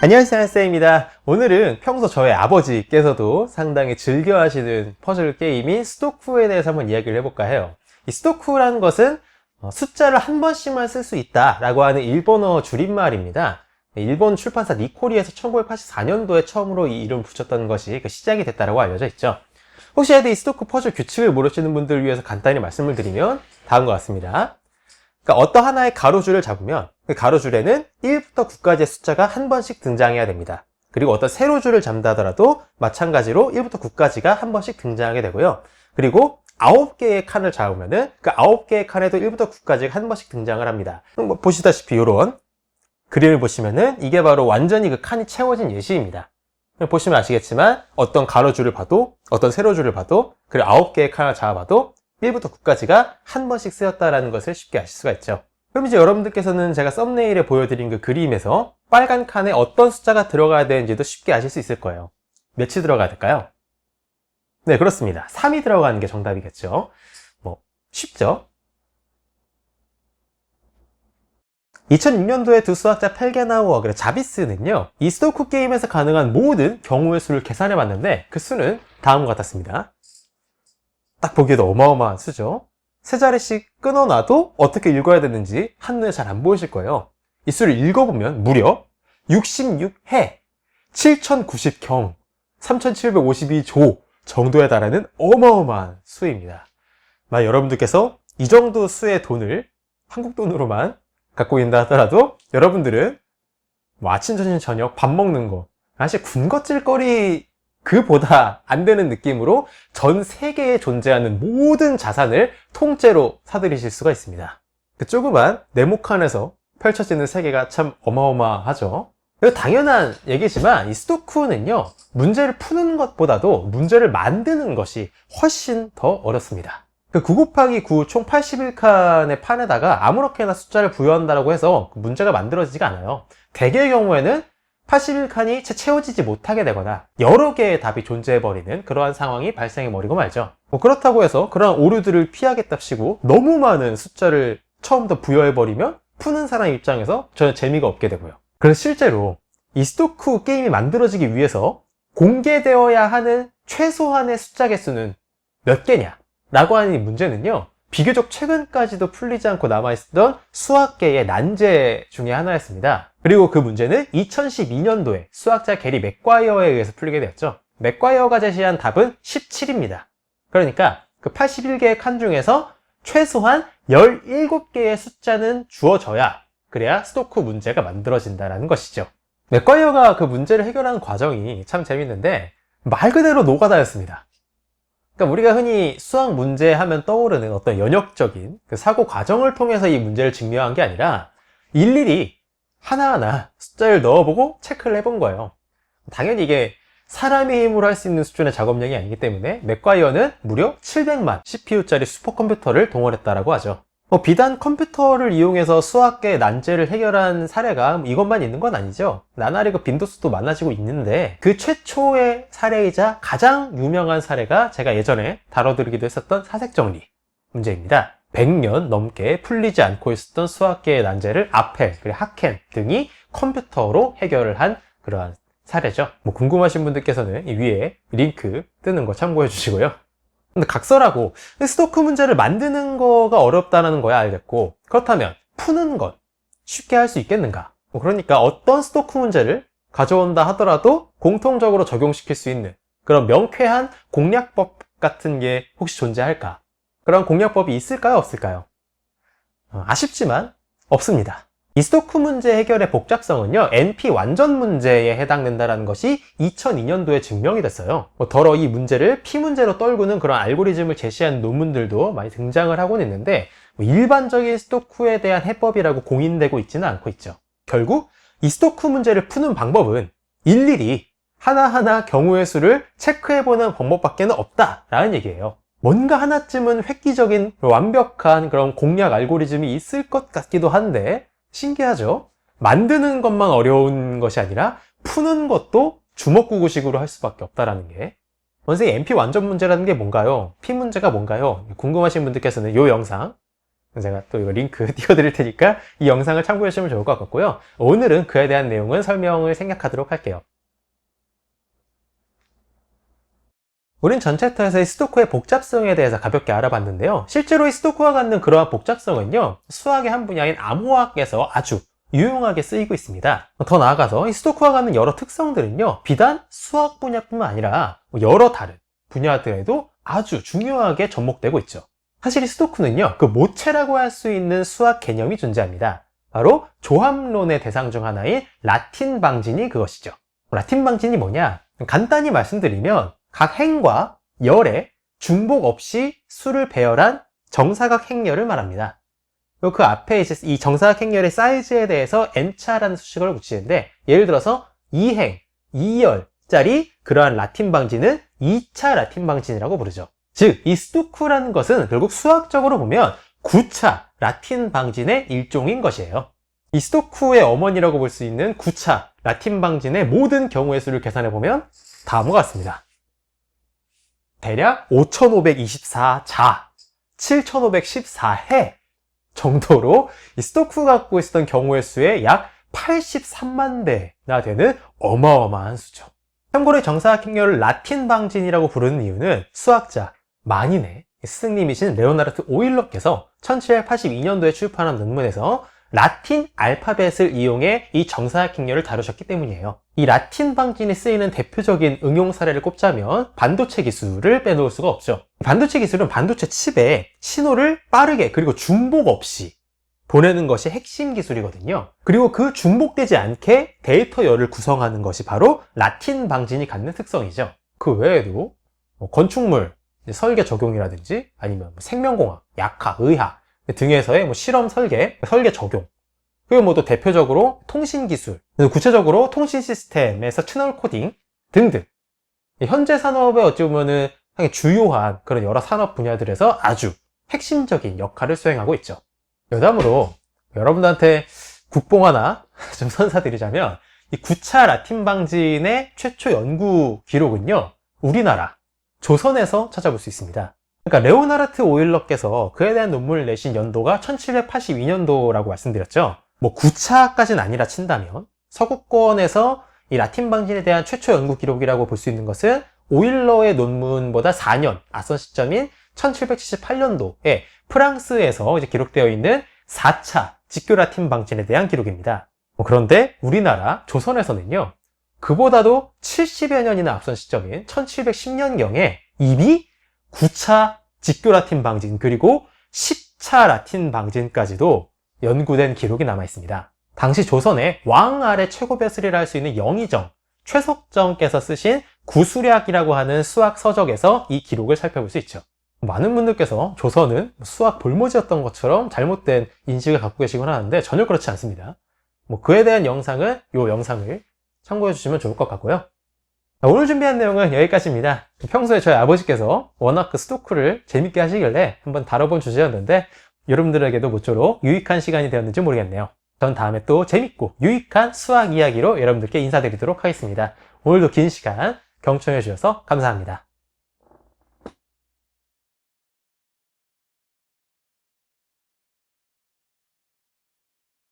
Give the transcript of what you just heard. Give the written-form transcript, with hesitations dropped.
안녕하세요, 쌤입니다. 오늘은 평소 저의 아버지께서도 상당히 즐겨 하시는 퍼즐 게임인 스도쿠에 대해서 한번 이야기를 해볼까 해요. 이 스도쿠라는 것은 숫자를 한 번씩만 쓸 수 있다라고 하는 일본어 줄임말입니다. 일본 출판사 니코리에서 1984년도에 처음으로 이 이름을 붙였던 것이 시작이 됐다고 알려져 있죠. 혹시 이 스도쿠 퍼즐 규칙을 모르시는 분들을 위해서 간단히 말씀을 드리면 다음과 같습니다. 그러니까 어떤 하나의 가로줄을 잡으면 그 가로줄에는 1부터 9까지의 숫자가 한 번씩 등장해야 됩니다. 그리고 어떤 세로줄을 잡는다 하더라도 마찬가지로 1부터 9까지가 한 번씩 등장하게 되고요. 그리고 9개의 칸을 잡으면은 그 9개의 칸에도 1부터 9까지가 한 번씩 등장을 합니다. 보시다시피 이런 그림을 보시면은 이게 바로 완전히 그 칸이 채워진 예시입니다. 보시면 아시겠지만 어떤 가로줄을 봐도 어떤 세로줄을 봐도 그리고 9개의 칸을 잡아봐도 1부터 9까지가 한 번씩 쓰였다는 것을 쉽게 아실 수가 있죠. 그럼 이제 여러분들께서는 제가 썸네일에 보여드린 그 그림에서 빨간 칸에 어떤 숫자가 들어가야 되는지도 쉽게 아실 수 있을 거예요. 몇이 들어가야 될까요? 네, 그렇습니다. 3이 들어가는 게 정답이겠죠. 쉽죠? 2006년도에 두 수학자 펠게나우어 그리고 자비스는요, 이 스도쿠 게임에서 가능한 모든 경우의 수를 계산해 봤는데 그 수는 다음과 같았습니다. 딱 보기에도 어마어마한 수죠. 세 자리씩 끊어놔도 어떻게 읽어야 되는지 한눈에 잘 안 보이실 거예요. 이 수를 읽어보면 무려 66해, 7090경, 3752조 정도에 달하는 어마어마한 수입니다. 만약 여러분들께서 이 정도 수의 돈을 한국 돈으로만 갖고 있다 하더라도 여러분들은 아침, 점심, 저녁 밥 먹는 거 사실 군것질거리 그보다 안 되는 느낌으로 전 세계에 존재하는 모든 자산을 통째로 사들이실 수가 있습니다. 그 조그만 네모칸 안에서 펼쳐지는 세계가 참 어마어마하죠. 당연한 얘기지만 이 스도쿠는요, 문제를 푸는 것보다도 문제를 만드는 것이 훨씬 더 어렵습니다. 그 9 곱하기 9 총 81칸의 판에다가 아무렇게나 숫자를 부여한다고 해서 문제가 만들어지지가 않아요. 대개의 경우에는 81칸이 채워지지 못하게 되거나 여러 개의 답이 존재해버리는 그러한 상황이 발생해버리고 말죠. 그렇다고 해서 그러한 오류들을 피하겠답시고 너무 많은 숫자를 처음부터 부여해버리면 푸는 사람 입장에서 전혀 재미가 없게 되고요. 그래서 실제로 이 스도쿠 게임이 만들어지기 위해서 공개되어야 하는 최소한의 숫자 개수는 몇 개냐 라고 하는 이 문제는요, 비교적 최근까지도 풀리지 않고 남아있었던 수학계의 난제 중에 하나였습니다. 그리고 그 문제는 2012년도에 수학자 게리 맥과이어에 의해서 풀리게 되었죠. 맥과이어가 제시한 답은 17입니다. 그러니까 그 81개의 칸 중에서 최소한 17개의 숫자는 주어져야 그래야 스도쿠 문제가 만들어진다는 것이죠. 맥과이어가 그 문제를 해결하는 과정이 참 재밌는데 말 그대로 노가다였습니다. 그러니까 우리가 흔히 수학 문제 하면 떠오르는 어떤 연역적인 그 사고 과정을 통해서 이 문제를 증명한 게 아니라 일일이 하나하나 숫자를 넣어보고 체크를 해본 거예요. 당연히 이게 사람의 힘으로 할 수 있는 수준의 작업량이 아니기 때문에 맥과이어는 무려 700만 CPU짜리 슈퍼컴퓨터를 동원했다고 하죠. 비단 컴퓨터를 이용해서 수학계 난제를 해결한 사례가 이것만 있는 건 아니죠. 나날이 그 빈도수도 많아지고 있는데 그 최초의 사례이자 가장 유명한 사례가 제가 예전에 다뤄드리기도 했었던 사색정리 문제입니다. 100년 넘게 풀리지 않고 있었던 수학계의 난제를 아펠, 그리고 하켄 등이 컴퓨터로 해결을 한 그러한 사례죠. 궁금하신 분들께서는 이 위에 링크 뜨는 거 참고해 주시고요. 근데 각설하고 스도쿠 문제를 만드는 거가 어렵다는 거야 알겠고, 그렇다면 푸는 건 쉽게 할 수 있겠는가? 그러니까 어떤 스도쿠 문제를 가져온다 하더라도 공통적으로 적용시킬 수 있는 그런 명쾌한 공략법 같은 게 혹시 존재할까? 그런 공략법이 있을까요? 없을까요? 아쉽지만 없습니다. 이 스도쿠 문제 해결의 복잡성은요, NP 완전 문제에 해당된다는 것이 2002년도에 증명이 됐어요. 더러 이 문제를 P 문제로 떨구는 그런 알고리즘을 제시한 논문들도 많이 등장을 하고는 있는데 일반적인 스도쿠에 대한 해법이라고 공인되고 있지는 않고 있죠. 결국 이 스도쿠 문제를 푸는 방법은 일일이 하나하나 경우의 수를 체크해보는 방법밖에 없다라는 얘기예요. 뭔가 하나쯤은 획기적인 완벽한 그런 공략 알고리즘이 있을 것 같기도 한데 신기하죠? 만드는 것만 어려운 것이 아니라 푸는 것도 주먹구구식으로 할 수밖에 없다는 게. 선생님, NP 완전 문제라는 게 뭔가요? P 문제가 뭔가요? 궁금하신 분들께서는 이 영상 제가 또 이거 링크 띄워드릴 테니까 이 영상을 참고해 주시면 좋을 것 같고요. 오늘은 그에 대한 내용은 설명을 생략하도록 할게요. 우린 전 챕터에서 이 스토크의 복잡성에 대해서 가볍게 알아봤는데요. 실제로 이 스토크가 갖는 그러한 복잡성은요, 수학의 한 분야인 암호학에서 아주 유용하게 쓰이고 있습니다. 더 나아가서 이 스토크가 갖는 여러 특성들은요, 비단 수학 분야뿐만 아니라 여러 다른 분야들에도 아주 중요하게 접목되고 있죠. 사실 이 스토크는요, 그 모체라고 할 수 있는 수학 개념이 존재합니다. 바로 조합론의 대상 중 하나인 라틴 방진이 그것이죠. 라틴 방진이 뭐냐? 간단히 말씀드리면 각 행과 열에 중복 없이 수를 배열한 정사각 행렬을 말합니다. 그 앞에 이제 이 정사각 행렬의 사이즈에 대해서 n차라는 수식어를 붙이는데, 예를 들어서 2행, 2열짜리 그러한 라틴 방진은 2차 라틴 방진이라고 부르죠. 즉, 이 스토크라는 것은 결국 수학적으로 보면 9차 라틴 방진의 일종인 것이에요. 이 스토크의 어머니라고 볼 수 있는 9차 라틴 방진의 모든 경우의 수를 계산해 보면 다음과 같습니다. 대략 5524자, 7514해 정도로 이 스토크가 갖고 있었던 경우의 수의 약 83만 배나 되는 어마어마한 수죠. 참고로 정사각 행렬을 라틴 방진이라고 부르는 이유는 수학자 만인의 스승님이신 레오나르트 오일러께서 1782년도에 출판한 논문에서 라틴 알파벳을 이용해 이 정사각 행렬을 다루셨기 때문이에요. 이 라틴 방진이 쓰이는 대표적인 응용 사례를 꼽자면 반도체 기술을 빼놓을 수가 없죠. 반도체 기술은 반도체 칩에 신호를 빠르게 그리고 중복 없이 보내는 것이 핵심 기술이거든요. 그리고 그 중복되지 않게 데이터열을 구성하는 것이 바로 라틴 방진이 갖는 특성이죠. 그 외에도 건축물 설계 적용이라든지 아니면 생명공학, 약학, 의학 등에서의 실험 설계 적용, 그리고 또 대표적으로 통신 기술, 구체적으로 통신 시스템에서 채널 코딩 등등, 현재 산업에 어찌 보면은 주요한 그런 여러 산업 분야들에서 아주 핵심적인 역할을 수행하고 있죠. 여담으로 여러분들한테 국뽕 하나 좀 선사드리자면, 이 9차 라틴 방진의 최초 연구 기록은요, 우리나라 조선에서 찾아볼 수 있습니다. 그러니까 레오나르트 오일러께서 그에 대한 논문을 내신 연도가 1782년도라고 말씀드렸죠. 9차까지는 아니라 친다면 서구권에서 이 라틴 방진에 대한 최초 연구 기록이라고 볼 수 있는 것은 오일러의 논문보다 4년 앞선 시점인 1778년도에 프랑스에서 이제 기록되어 있는 4차 직교 라틴 방진에 대한 기록입니다. 그런데 우리나라 조선에서는요, 그보다도 70여 년이나 앞선 시점인 1710년경에 이미 9차 직교 라틴 방진 그리고 10차 라틴 방진까지도 연구된 기록이 남아 있습니다. 당시 조선의 왕 아래 최고 벼슬이라 할 수 있는 영의정 최석정께서 쓰신 구수략이라고 하는 수학 서적에서 이 기록을 살펴볼 수 있죠. 많은 분들께서 조선은 수학 볼모지였던 것처럼 잘못된 인식을 갖고 계시곤 하는데 전혀 그렇지 않습니다. 그에 대한 영상은 이 영상을 참고해 주시면 좋을 것 같고요. 오늘 준비한 내용은 여기까지입니다. 평소에 저희 아버지께서 워낙 그 스토크를 재밌게 하시길래 한번 다뤄본 주제였는데 여러분들에게도 모쪼록 유익한 시간이 되었는지 모르겠네요. 전 다음에 또 재밌고 유익한 수학 이야기로 여러분들께 인사드리도록 하겠습니다. 오늘도 긴 시간 경청해 주셔서 감사합니다.